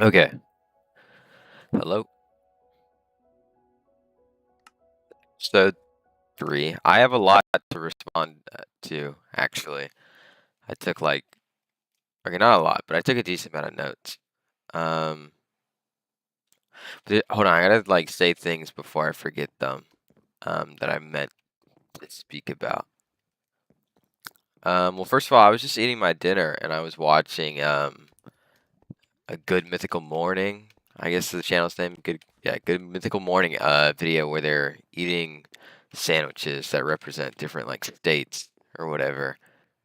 Okay. Hello. So three. I have a lot to respond to, actually. I took okay, not a lot, but I took a decent amount of notes. Um, hold on, I gotta say things before I forget them. That I meant to speak about. Well, first of all, I was just eating my dinner and I was watching a Good Mythical Morning. I guess the channel's name. Good Mythical Morning video where they're eating sandwiches that represent different states or whatever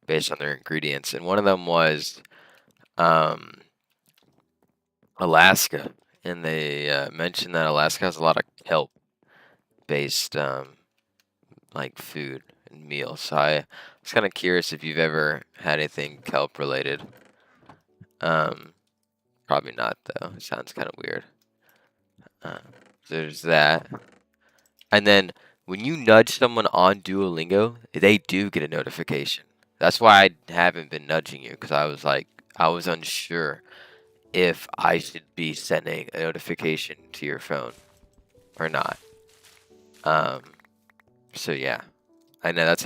based on their ingredients, and one of them was um, Alaska, and they mentioned that Alaska has a lot of kelp-based food and meals. So I was kind of curious if you've ever had anything kelp-related. Um, Probably not though. It sounds kind of weird. Uh, there's that, and then when you nudge someone on Duolingo, they do get a notification. That's why I haven't been nudging you because I was unsure if I should be sending a notification to your phone or not. Um, so yeah, I know that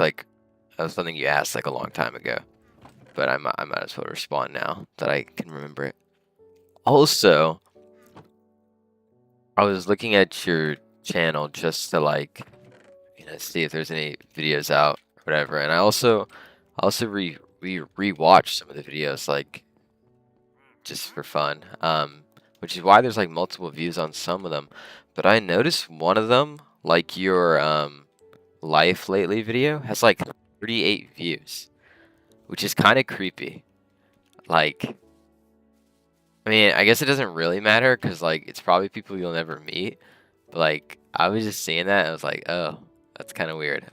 was something you asked a long time ago, but I might as well respond now that I can remember it. Also, I was looking at your channel just to see if there's any videos out, or whatever, and I also rewatched some of the videos just for fun. Which is why there's multiple views on some of them. But I noticed one of them, your life lately video, has 38 views, which is kind of creepy. Like, I mean, I guess it doesn't really matter because it's probably people you'll never meet. But I was just seeing that and I was like, oh, that's kind of weird.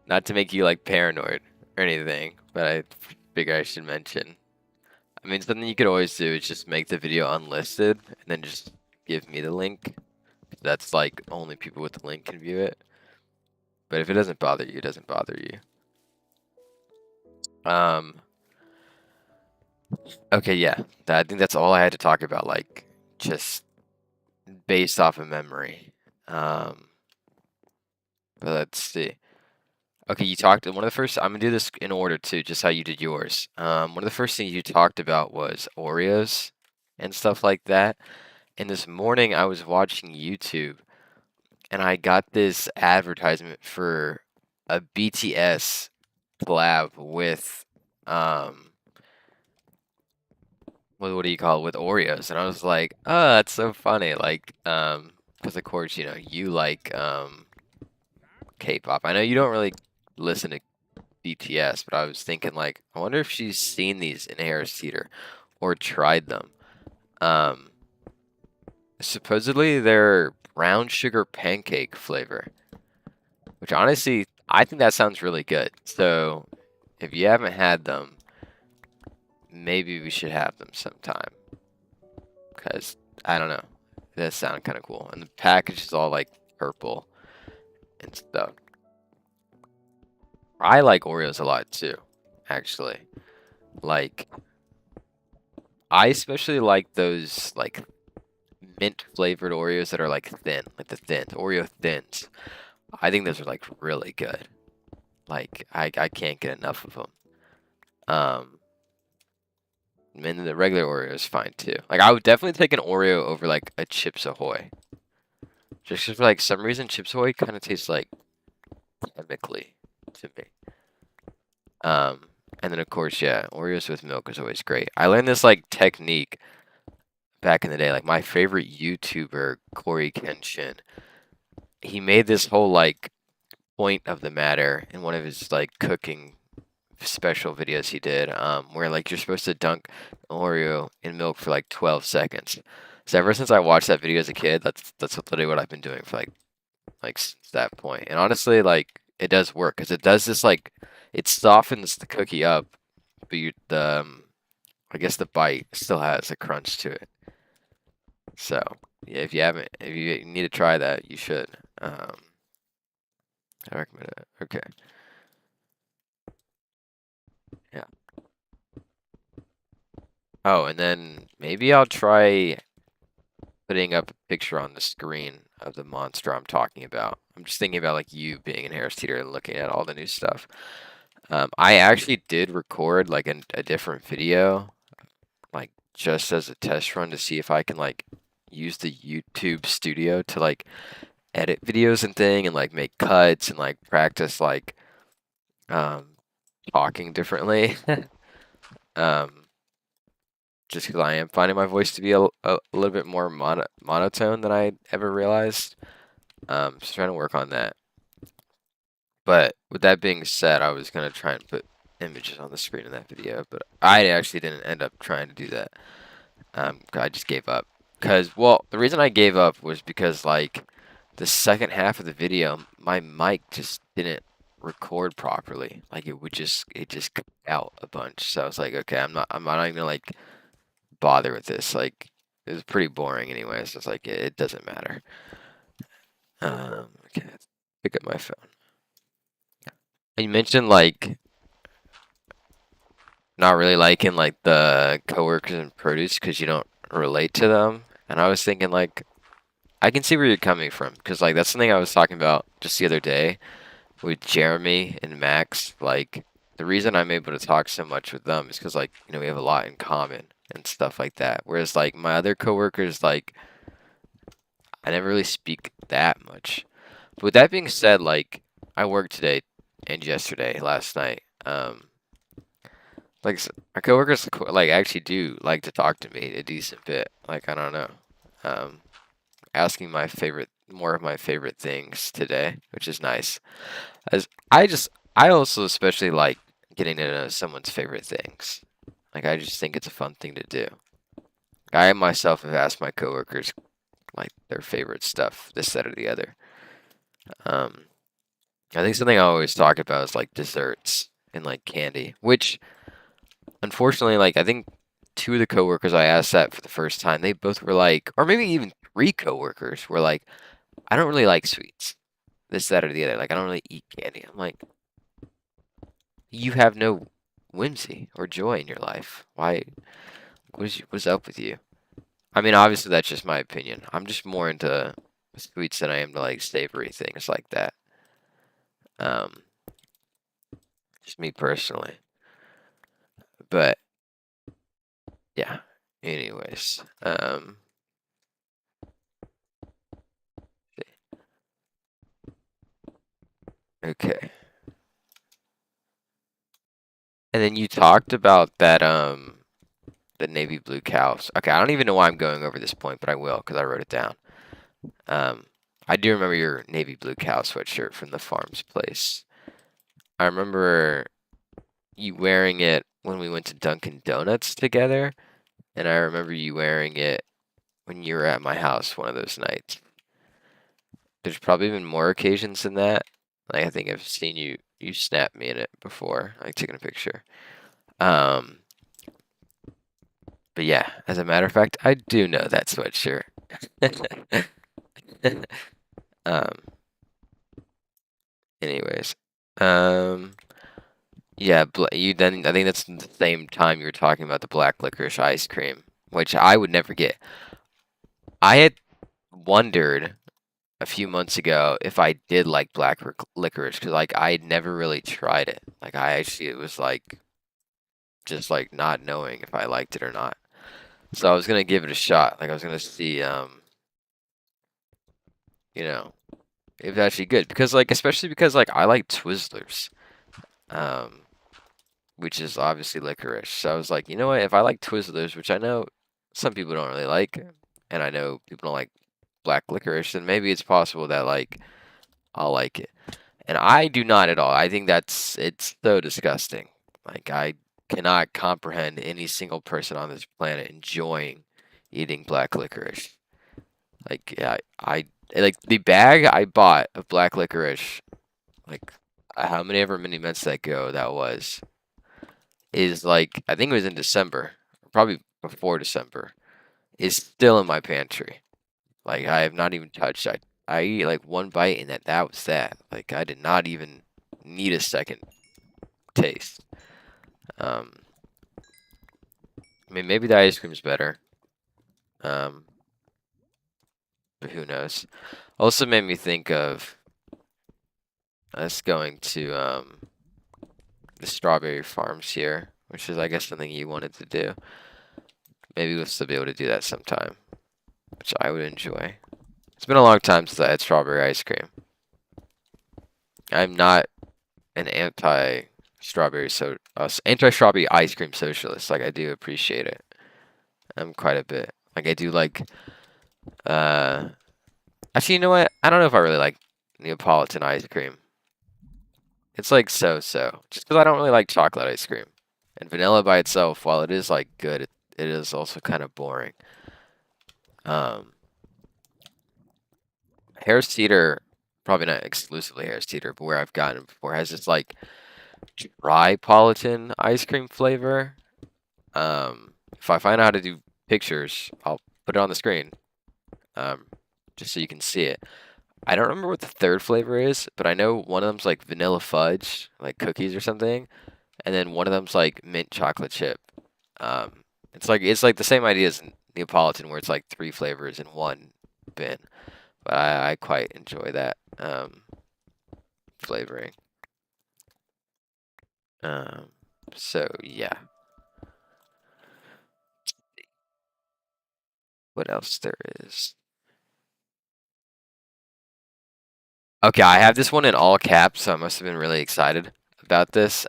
Not to make you paranoid or anything, but I figure I should mention. I mean, something you could always do is just make the video unlisted and then just give me the link. That's only people with the link can view it. But if it doesn't bother you, it doesn't bother you. Um, okay, yeah. I think that's all I had to talk about, just based off of memory. Um, but let's see. Okay, you talked, one of the first, I'm gonna do this in order too, just how you did yours. One of the first things you talked about was Oreos and stuff like that. And this morning I was watching YouTube and I got this advertisement for a BTS collab with um what do you call it, with Oreos, and I was like, oh, that's so funny, because of course you like K-pop. I know you don't really listen to BTS, but I was thinking I wonder if she's seen these in Harris Teeter or tried them. Um, Supposedly they're brown sugar pancake flavor, which honestly I think that sounds really good. So if you haven't had them, maybe we should have them sometime. Because I don't know, that sound kind of cool, and the package is all purple and stuff. I like Oreos a lot too, actually. Like I especially like those mint flavored Oreos that are thin, the Oreo thins. I think those are really good. I can't get enough of them. Um, and the regular Oreo is fine too. I would definitely take an Oreo over a Chips Ahoy. Just 'cause for some reason Chips Ahoy kind of tastes chemically to me. Um, and then of course, yeah, Oreos with milk is always great. I learned this technique back in the day. My favorite YouTuber, Corey Kenshin, he made this whole point of the matter in one of his cooking special videos he did, where you're supposed to dunk Oreo in milk for 12 seconds. So ever since I watched that video as a kid, that's literally what I've been doing for since that point. And honestly, it does work because it does this it softens the cookie up, but the I guess the bite still has a crunch to it. So yeah, if you need to try that, you should. I recommend it. Okay, yeah. Oh, and then maybe I'll try putting up a picture on the screen of the monster I'm talking about. I'm just thinking about like you being in Harris Teeter and looking at all the new stuff. I actually did record like a different video, like just as a test run to see if I can like use the YouTube Studio to like edit videos and thing and like make cuts and like practice like um talking differently. um just because I am finding my voice to be a little bit more monotone than I ever realized. Just trying to work on that. But with that being said, I was gonna try and put images on the screen in that video, but I actually didn't end up trying to do that. I just gave up. Cause, well, the reason I gave up was because like the second half of the video, my mic just didn't record properly. Like it just cut out a bunch. So I was like, okay, I'm not even gonna like bother with this. Like it was pretty boring anyway. So it's like it doesn't matter. Okay, let's pick up my phone. You mentioned like not really liking like the coworkers in produce because you don't relate to them, and I was thinking like I can see where you're coming from because like that's something I was talking about just the other day with Jeremy and Max. Like the reason I'm able to talk so much with them is because like we have a lot in common and stuff like that. Whereas like my other coworkers, like I never really speak that much. But with that being said, like I worked today and yesterday, last night. Like my coworkers, like actually do like to talk to me a decent bit. Like I don't know, um, asking more of my favorite things today, which is nice. As I also especially like getting to know someone's favorite things. Like I just think it's a fun thing to do. I myself have asked my coworkers like their favorite stuff, this, that, or the other. Um, I think something I always talk about is like desserts and like candy, which unfortunately, like I think two of the coworkers I asked that for the first time, they both were like, or maybe even three coworkers were like, I don't really like sweets, this, that, or the other. Like I don't really eat candy. I'm like, you have no whimsy or joy in your life. Why? What's up with you? I mean, obviously that's just my opinion. I'm just more into sweets than I am to like savory things like that. Um, just me personally. But yeah. Anyways, okay. And then you talked about that the navy blue cows. Okay, I don't even know why I'm going over this point, but I will because I wrote it down. Um, I do remember your navy blue cow sweatshirt from the farm's place. I remember you wearing it when we went to Dunkin' Donuts together, and I remember you wearing it when you were at my house one of those nights. There's probably been more occasions than that. Like I think I've seen you snap me in it before, like taking a picture. Um, but yeah, as a matter of fact, I do know that sweatshirt. Um, anyways, um, yeah, you then I think that's the same time you were talking about the black licorice ice cream, which I would never get. I had wondered a few months ago if I did like licorice because like I had never really tried it. Like I actually it was like just like not knowing if I liked it or not. So I was gonna give it a shot. Like I was gonna see you know, if it's actually good because like especially because like I like Twizzlers. Um which is obviously licorice. So I was like, you know what? If I like Twizzlers, which I know some people don't really like, and I know people don't like black licorice, then maybe it's possible that like I'll like it. And I do not at all. I think it's so disgusting. Like I cannot comprehend any single person on this planet enjoying eating black licorice. Like yeah, I like the bag I bought of black licorice, like how many ever many months ago that was, is like I think it was in December, probably before December, is still in my pantry. Like I have not even touched. I eat like one bite and that was that. Like I did not even need a second taste. Um, I mean, maybe the ice cream's better. But who knows? Also made me think of us going to the strawberry farms here, which is, I guess, something you wanted to do. Maybe we'll still be able to do that sometime, which I would enjoy. It's been a long time since I had strawberry ice cream. I'm not an anti-strawberry ice cream socialist. Like, I do appreciate it. Quite a bit. Like, I do like, actually, you know what? I don't know if I really like Neapolitan ice cream. It's like so-so. Just because I don't really like chocolate ice cream. And vanilla by itself, while it is like good, it is also kind of boring. Harris Teeter, probably not exclusively Harris Teeter, but where I've gotten it before, has this like Tripolitan ice cream flavor. If I find out how to do pictures, I'll put it on the screen, just so you can see it. I don't remember what the third flavor is, but I know one of them's like vanilla fudge, like cookies or something, and then one of them's like mint chocolate chip. It's like the same idea as Neapolitan, where it's like 3 flavors in one bin. But I quite enjoy that flavoring. So yeah. What else there is? Okay, I have this one in all caps, so I must have been really excited about this.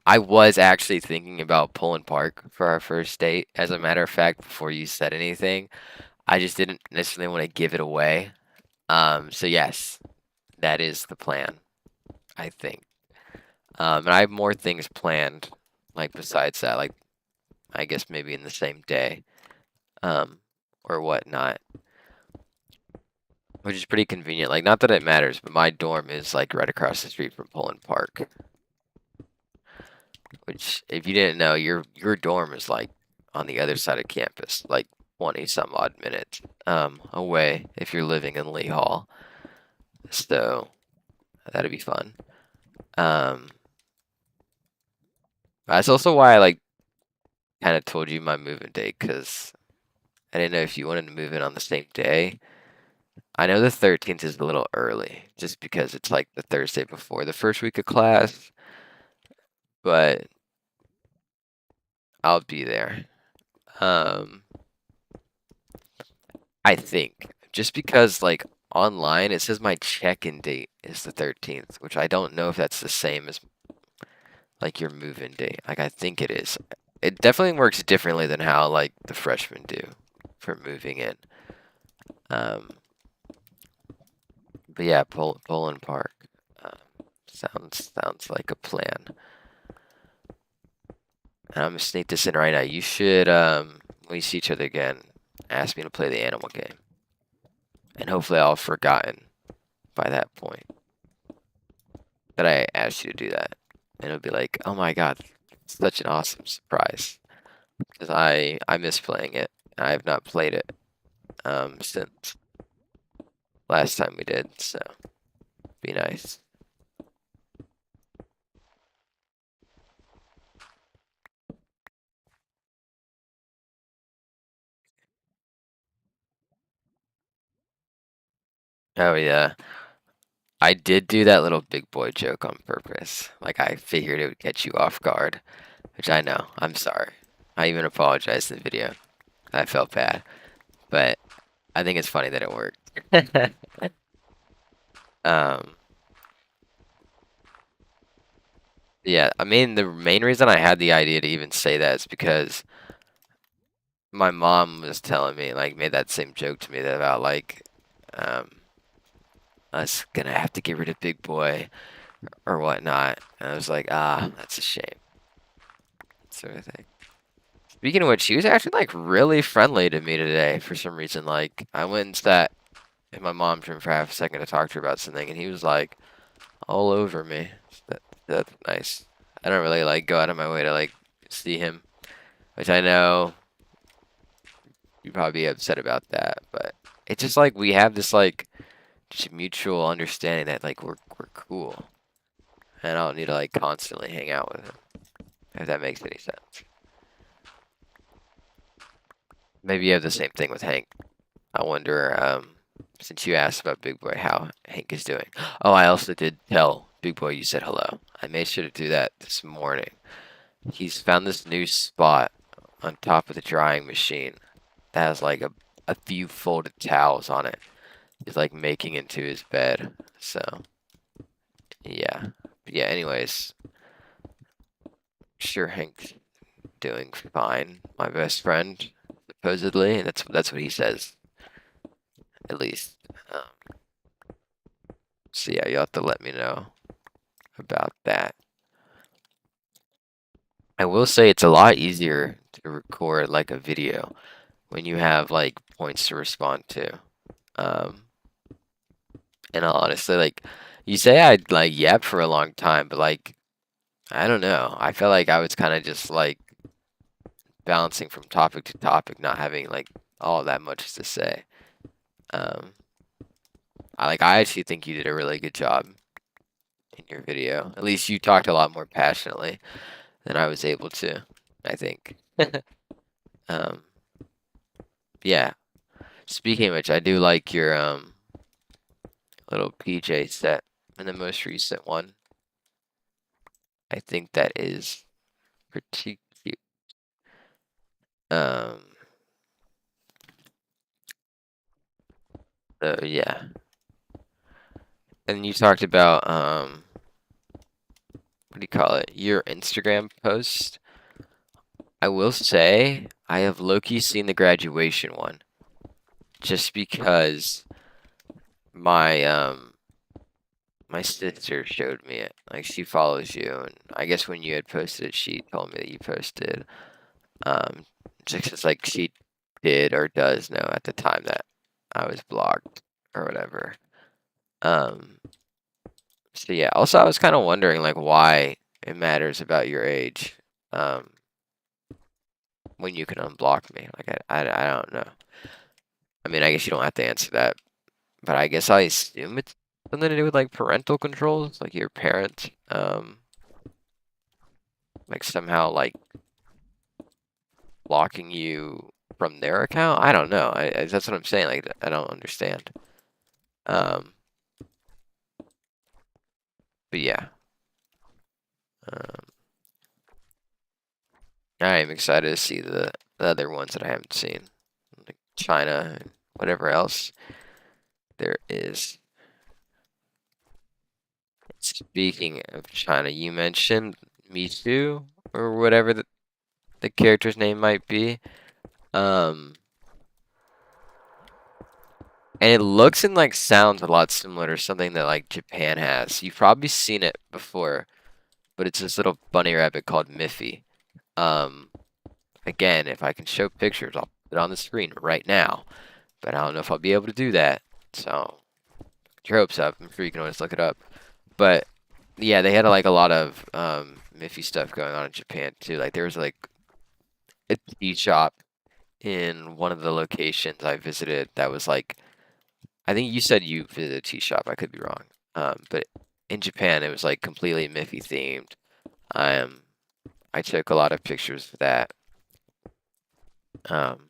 I was actually thinking about Pullen Park for our first date. As a matter of fact, before you said anything, I just didn't necessarily want to give it away. So yes, that is the plan, I think. And I have more things planned, like besides that, like I guess maybe in the same day, or whatnot, which is pretty convenient. Like, not that it matters, but my dorm is like right across the street from Pullen Park, which, if you didn't know, your dorm is like on the other side of campus, like 20 some odd minutes away if you're living in Lee Hall. So that'd be fun. That's also why I like kind of told you my move-in date, because I didn't know if you wanted to move in on the same day. I know the 13th is a little early, just because it's like the Thursday before the first week of class, but I'll be there. I think just because like online it says my check-in date is the 13th, which I don't know if that's the same as like your move-in date. Like, I think it is. It definitely works differently than how like the freshmen do for moving in. But yeah, Pullen Park sounds like a plan. And I'm gonna sneak this in right now. You should when we see each other again, ask me to play the animal game, and hopefully I'll have forgotten by that point that I asked you to do that, and it'll be like, oh my god, such an awesome surprise, because I miss playing it. I have not played it since last time we did, so be nice. Oh yeah, I did do that little big boy joke on purpose. Like, I figured it would catch you off guard, which I know. I'm sorry. I even apologized in the video. I felt bad, but I think it's funny that it worked. um, yeah, I mean, the main reason I had the idea to even say that is because my mom was telling me, like, made that same joke to me that about like, um, us gonna have to get rid of Big Boy or whatnot. And I was like, ah, that's a shame, sort of thing. Speaking of which, she was actually like really friendly to me today for some reason. Like, I went and sat in my mom's room for half a second to talk to her about something, and he was like all over me. That's nice. I don't really like go out of my way to like see him, which I know you'd probably be upset about that, but it's just like we have this like just mutual understanding that like we're cool, and I don't need to like constantly hang out with him, if that makes any sense. Maybe you have the same thing with Hank. I wonder, since you asked about Big Boy, how Hank is doing. Oh, I also did tell Big Boy you said hello. I made sure to do that this morning. He's found this new spot on top of the drying machine that has like a few folded towels on it. He's like making into his bed. So, yeah. But yeah, anyways, sure Hank's doing fine. My best friend, supposedly, and that's what he says, at least. So yeah, you'll have to let me know about that. I will say it's a lot easier to record like a video when you have like points to respond to. Um, and honestly, like you say, I'd like yap for a long time, but like I don't know. I felt like I was kind of just like bouncing from topic to topic, not having like all that much to say. Um, I actually think you did a really good job in your video. At least you talked a lot more passionately than I was able to, I think. Um, yeah. Speaking of which, I do like your little PJ set in the most recent one. I think that is pretty cute. Um, yeah. And you talked about what do you call it? Your Instagram post. I will say I have low-key seen the graduation one just because my my sister showed me it. Like she follows you, and I guess when you had posted it, she told me that you posted. Um, just 'cause, like she did or does know at the time that I was blocked or whatever. Um, so yeah. Also, I was kind of wondering like why it matters about your age. Um, when you can unblock me. Like I don't know. I mean, I guess you don't have to answer that, but I guess I assume it's something to do with like parental controls, like your parents, like somehow like blocking you from their account. I don't know. That's what I'm saying. Like I don't understand. Um, but yeah, um, I am excited to see the other ones that I haven't seen, like China and whatever else there is. Speaking of China, you mentioned Misu or whatever the character's name might be. Um, and it looks and like sounds a lot similar to something that like Japan has. You've probably seen it before, but it's this little bunny rabbit called Miffy. Um, again, if I can show pictures, I'll put it on the screen right now. But I don't know if I'll be able to do that. So, get your hopes up. I'm sure you can always look it up. But yeah, they had like a lot of Miffy stuff going on in Japan too. Like there was like a tea shop in one of the locations I visited that was like I think you said you visited a tea shop. I could be wrong. But in Japan it was like completely Miffy themed. Um, I took a lot of pictures of that. Um,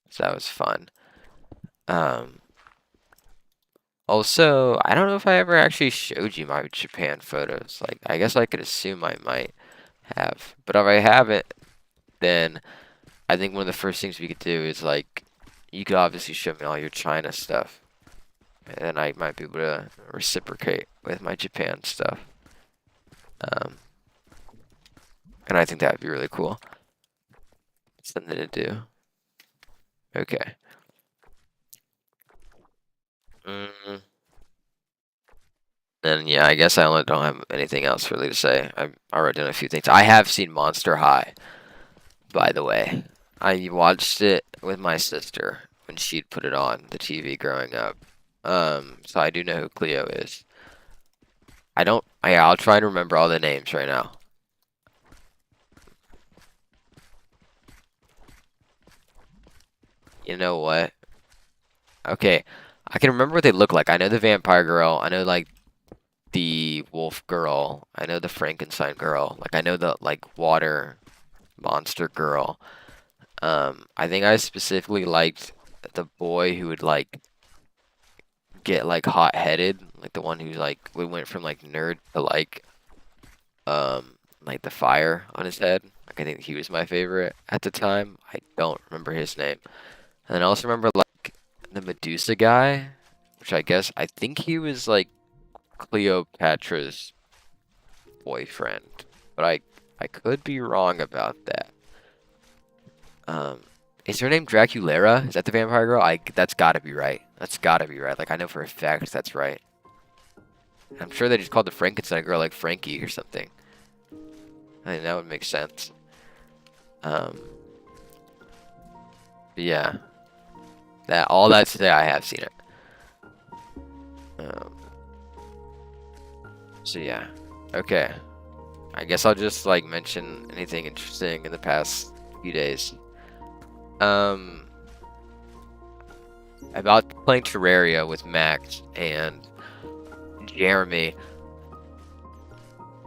so that was fun. Um, also, I don't know if I ever actually showed you my Japan photos. Like I guess I could assume I might have, but if I haven't, then I think one of the first things we could do is like you could obviously show me all your China stuff, and then I might be able to reciprocate with my Japan stuff. Um, and I think that would be really cool. Something to do. Okay. Mm, and yeah, I guess I only don't have anything else really to say. I've already done a few things. I have seen Monster High, by the way. I watched it with my sister when she'd put it on the TV growing up. So I do know who Cleo is. I don't. I'll try and remember all the names right now. You know what? Okay, I can remember what they look like. I know the vampire girl. I know like the wolf girl. I know the Frankenstein girl. Like I know the like water monster girl. I think I specifically liked the boy who would like get like hot-headed, like the one who like we went from like nerd to like the fire on his head. Like I think he was my favorite at the time. I don't remember his name. And then I also remember like the Medusa guy, which I think he was like Cleopatra's boyfriend, but I could be wrong about that. Um, is her name Draculera? Is that the vampire girl? That's gotta be right. That's gotta be right. Like I know for a fact that's right. I'm sure they just called the Frankenstein girl like Frankie or something. I think that would make sense. Um, but yeah, that all that to say, I have seen it. Um, so yeah, okay. I guess I'll just like mention anything interesting in the past few days. Um, about playing Terraria with Max and Jeremy.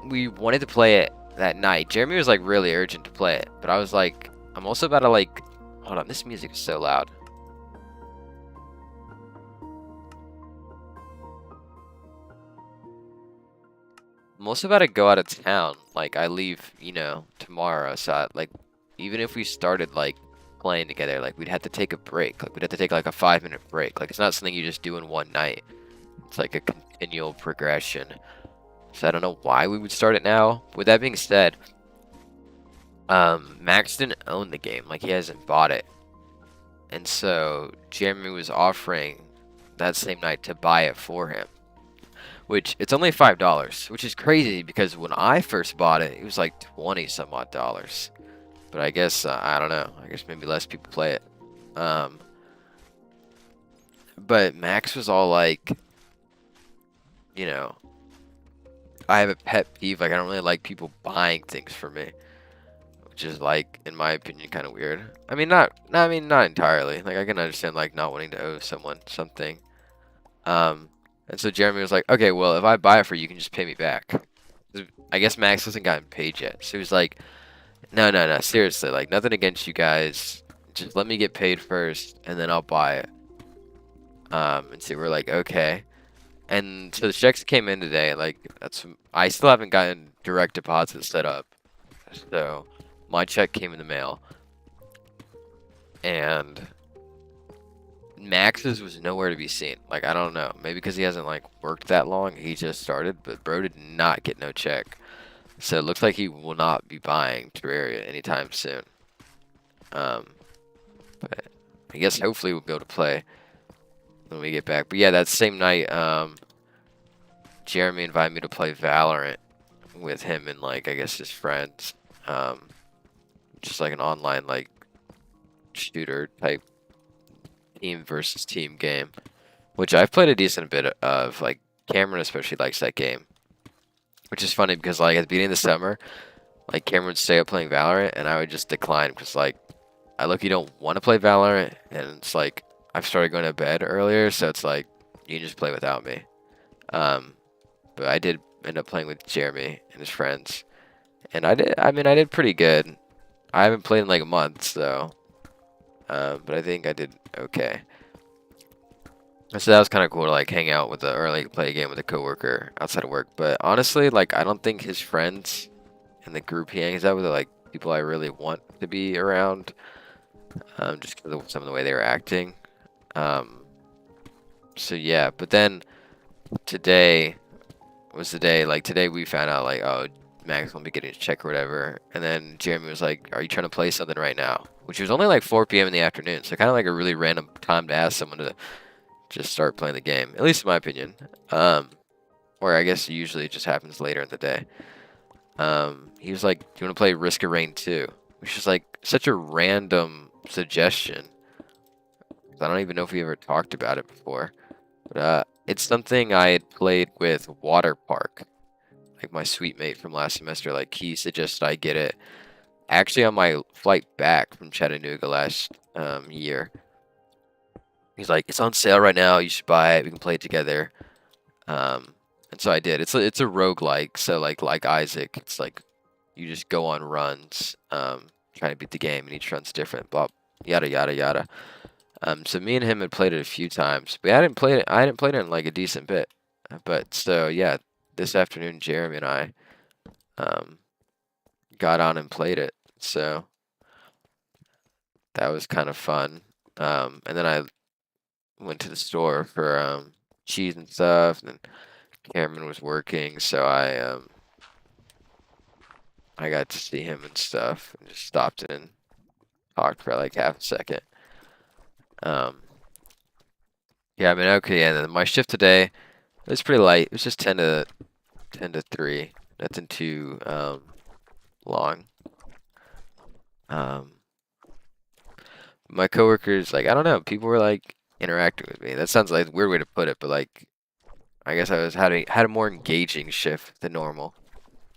We wanted to play it that night. Jeremy was like really urgent to play it, but I was like, I'm also about to like, hold on, this music is so loud. I'm also about to go out of town. Like I leave, tomorrow. So like, even if we started like playing together, like we'd have to take a break. Like we'd have to take like a 5-minute break. Like it's not something you just do in one night. It's like a continual progression. So I don't know why we would start it now. With that being said, Max didn't own the game. Like he hasn't bought it. And so Jeremy was offering that same night to buy it for him. Which it's only $5, which is crazy because when I first bought it, it was like 20 some odd dollars. But I guess I don't know. I guess maybe less people play it. But Max was all like, you know, I have a pet peeve. Like I don't really like people buying things for me, which is like, in my opinion, kind of weird. I mean, not entirely. Like I can understand like not wanting to owe someone something. And so Jeremy was like, okay, well, if I buy it for you, you can just pay me back. I guess Max hasn't gotten paid yet. So he was like, no, no, no, seriously, like, nothing against you guys. Just let me get paid first, and then I'll buy it. And so we're like, okay. And so the checks came in today. Like, I still haven't gotten direct deposit set up. So my check came in the mail. And Max's was nowhere to be seen. Like, I don't know. Maybe because he hasn't, like, worked that long. He just started. But bro did not get no check. So it looks like he will not be buying Terraria anytime soon. But I guess hopefully we'll be able to play when we get back. But yeah, that same night, Jeremy invited me to play Valorant with him and, like, I guess his friends. Just like an online, like, shooter type team versus team game, which I've played a decent bit of. Like Cameron especially likes that game, which is funny because like at the beginning of the summer, like Cameron would stay up playing Valorant and I would just decline because like I look, you don't want to play Valorant, and it's like I've started going to bed earlier, so it's like you can just play without me. But I did end up playing with Jeremy and his friends, and I did pretty good. I haven't played in like a month, so but I think I did okay. So that was kind of cool to like hang out with play a game with a coworker outside of work. But honestly, like I don't think his friends and the group he hangs out with are like people I really want to be around. Just because of some of the way they were acting. So yeah, but then today was the day. Like today we found out like, oh, Max won't be getting his check or whatever. And then Jeremy was like, "Are you trying to play something right now?" Which was only like 4 p.m. in the afternoon, so kind of like a really random time to ask someone to just start playing the game, at least in my opinion. Or I guess usually it just happens later in the day. He was like, "Do you want to play Risk of Rain 2?" Which is like such a random suggestion. I don't even know if we ever talked about it before. But it's something I had played with Water Park. Like my sweet mate from last semester, like he suggested I get it. Actually, on my flight back from Chattanooga last year. He's like, it's on sale right now. You should buy it. We can play it together. And so I did. It's a roguelike. So like Isaac, it's like you just go on runs. trying to beat the game, and each run's different. Blah, yada yada yada. So me and him had played it a few times. But I hadn't played it. I hadn't played it in like a decent bit. But so yeah, this afternoon Jeremy and I got on and played it. So that was kind of fun. And then I went to the store for cheese and stuff, and then Cameron was working, so I got to see him and stuff, and just stopped in and talked for like half a second. Yeah, I mean, okay, and then my shift today, it was pretty light. It was just 10 to 3. Nothing too long. My coworkers, like, I don't know, people were like interacting with me. That sounds like a weird way to put it, but like, I guess I was had a more engaging shift than normal.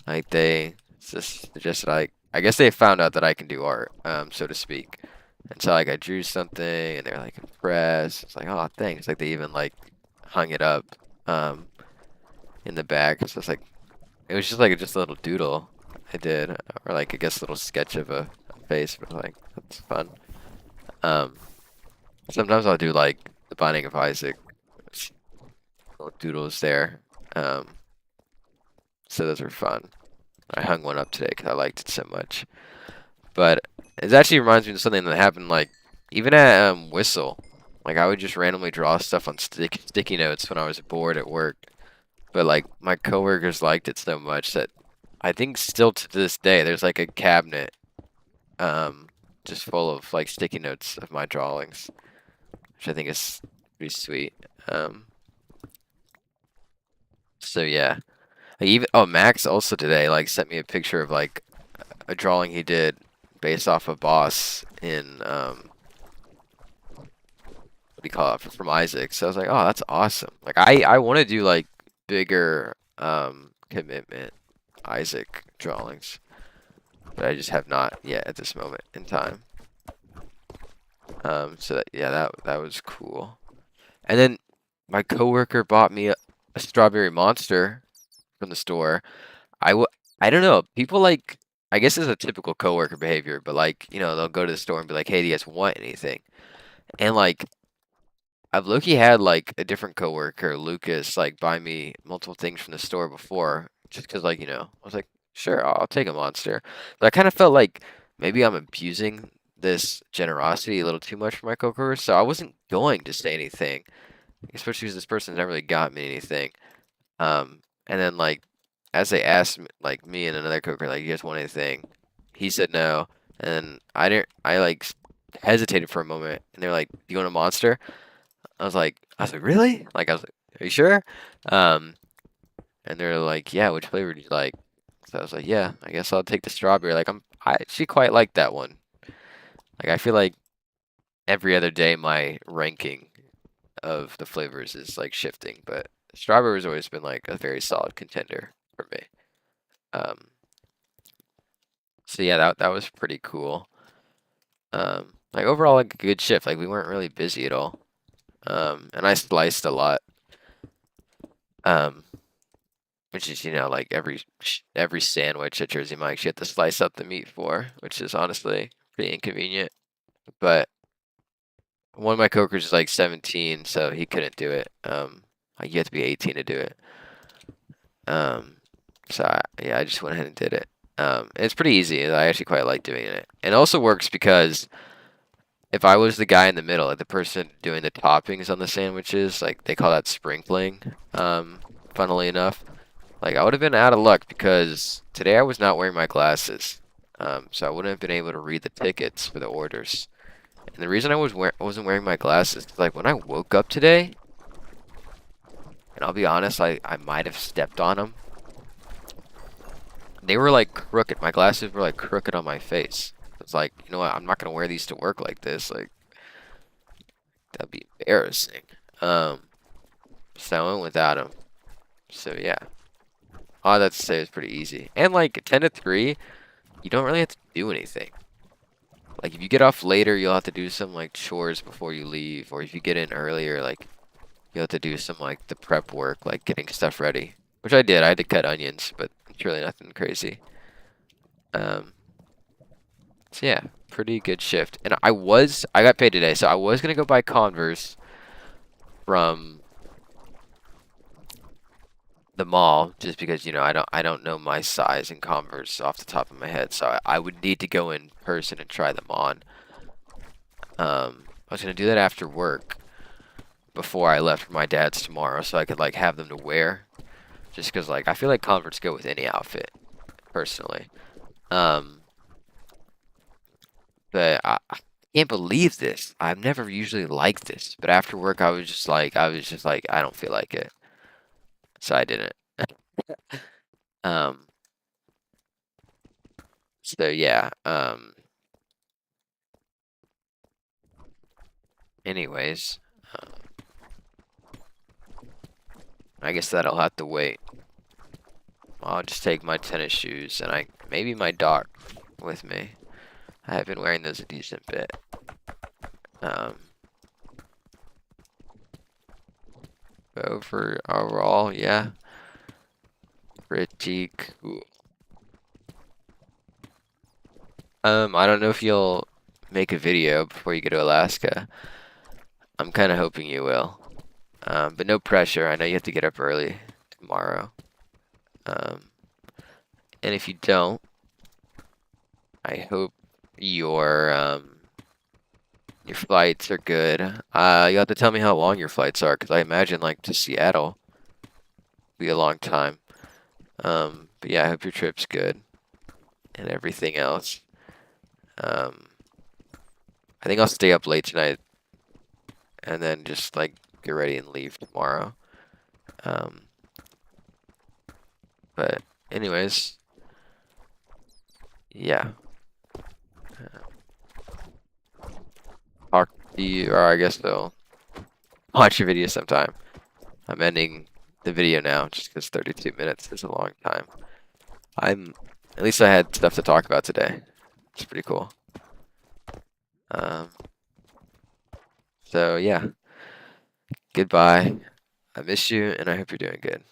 Like they just like, I guess they found out that I can do art, so to speak. And so like I drew something and they're like impressed. It's like, oh, thanks. Like they even like hung it up in the back. So it's like it was just like just a little doodle I did, or like I guess a little sketch of a face. But like that's fun. Sometimes I'll do like the Binding of Isaac little doodles there. So those are fun. I hung one up today because I liked it so much. But it actually reminds me of something that happened like even at Whistle. Like I would just randomly draw stuff on sticky notes when I was bored at work. But like my coworkers liked it so much that I think still to this day there's like a cabinet just full of like sticky notes of my drawings, which I think is pretty sweet. So yeah. Like even Max also today like sent me a picture of like a drawing he did based off a boss in what do you call it, from Isaac. So I was like, oh, that's awesome. Like I want to do like bigger commitment Isaac drawings, but I just have not yet at this moment in time. So that, yeah, that was cool. And then my coworker bought me a strawberry monster from the store. I don't know. People like, I guess it's a typical coworker behavior, but like, you know, they'll go to the store and be like, "Hey, do you guys want anything?" And like, I've low-key had like a different coworker, Lucas, like buy me multiple things from the store before, just because like, you know, I was like, sure, I'll take a monster. But I kind of felt like maybe I'm abusing this generosity a little too much for my coworkers, so I wasn't going to say anything, especially because this person never really got me anything. And then like as they asked like me and another coworker, like, you guys want anything? He said no, and I like hesitated for a moment, and they're like, do you want a monster? I was like, really? Like, I was like, are you sure? Um, and they're like, yeah, which flavor do you like? So I was like, yeah, I guess I'll take the strawberry. Like, I actually quite like that one. Like, I feel like every other day my ranking of the flavors is like shifting, but strawberry's always been like a very solid contender for me. Um, so yeah, that was pretty cool. Like overall, like a good shift. Like we weren't really busy at all. And I sliced a lot. Which is, you know, like every sandwich at Jersey Mike's you have to slice up the meat for, which is honestly pretty inconvenient. But one of my coworkers is like 17, so he couldn't do it. Like you have to be 18 to do it. So yeah, I just went ahead and did it. It's pretty easy. I actually quite like doing it. It also works because if I was the guy in the middle, like the person doing the toppings on the sandwiches, like they call that sprinkling, funnily enough, like I would have been out of luck because today I was not wearing my glasses. So I wouldn't have been able to read the tickets for the orders. And the reason I wasn't wearing my glasses is like when I woke up today, and I'll be honest, I might have stepped on them. They were like crooked. My glasses were like crooked on my face. It's like, you know what? I'm not gonna wear these to work like this. Like that'd be embarrassing. So I went without them. So yeah, all that to say is pretty easy. And like 10 to 3, you don't really have to do anything. Like if you get off later, you'll have to do some like chores before you leave, or if you get in earlier, like you'll have to do some like the prep work, like getting stuff ready, which I did. I had to cut onions, but it's really nothing crazy. Um, So yeah, pretty good shift. And I got paid today, so I was gonna go buy Converse from the mall just because, I don't know my size in Converse off the top of my head, so I would need to go in person and try them on. I was gonna do that after work before I left for my dad's tomorrow, so I could like have them to wear. Just because like I feel like Converse go with any outfit, personally. Um, but I can't believe this. I've never usually liked this, but after work I was just like I don't feel like it, so I didn't. Um, so yeah. Anyways, uh, I guess that'll have to wait. I'll just take my tennis shoes and maybe my dock with me. I have been wearing those a decent bit. Um, but overall, yeah, pretty cool. I don't know if you'll make a video before you go to Alaska. I'm kind of hoping you will. But no pressure. I know you have to get up early tomorrow. Um, and if you don't, I hope your flights are good. You have to tell me how long your flights are, because I imagine like to Seattle be a long time. But yeah, I hope your trip's good and everything else. Um, I think I'll stay up late tonight and then just like get ready and leave tomorrow. Um, but anyways, yeah. Talk to you, or I guess they'll watch your video sometime. I'm ending the video now just because 32 minutes is a long time. At least I had stuff to talk about today. It's pretty cool. Um, so yeah, goodbye. I miss you, and I hope you're doing good.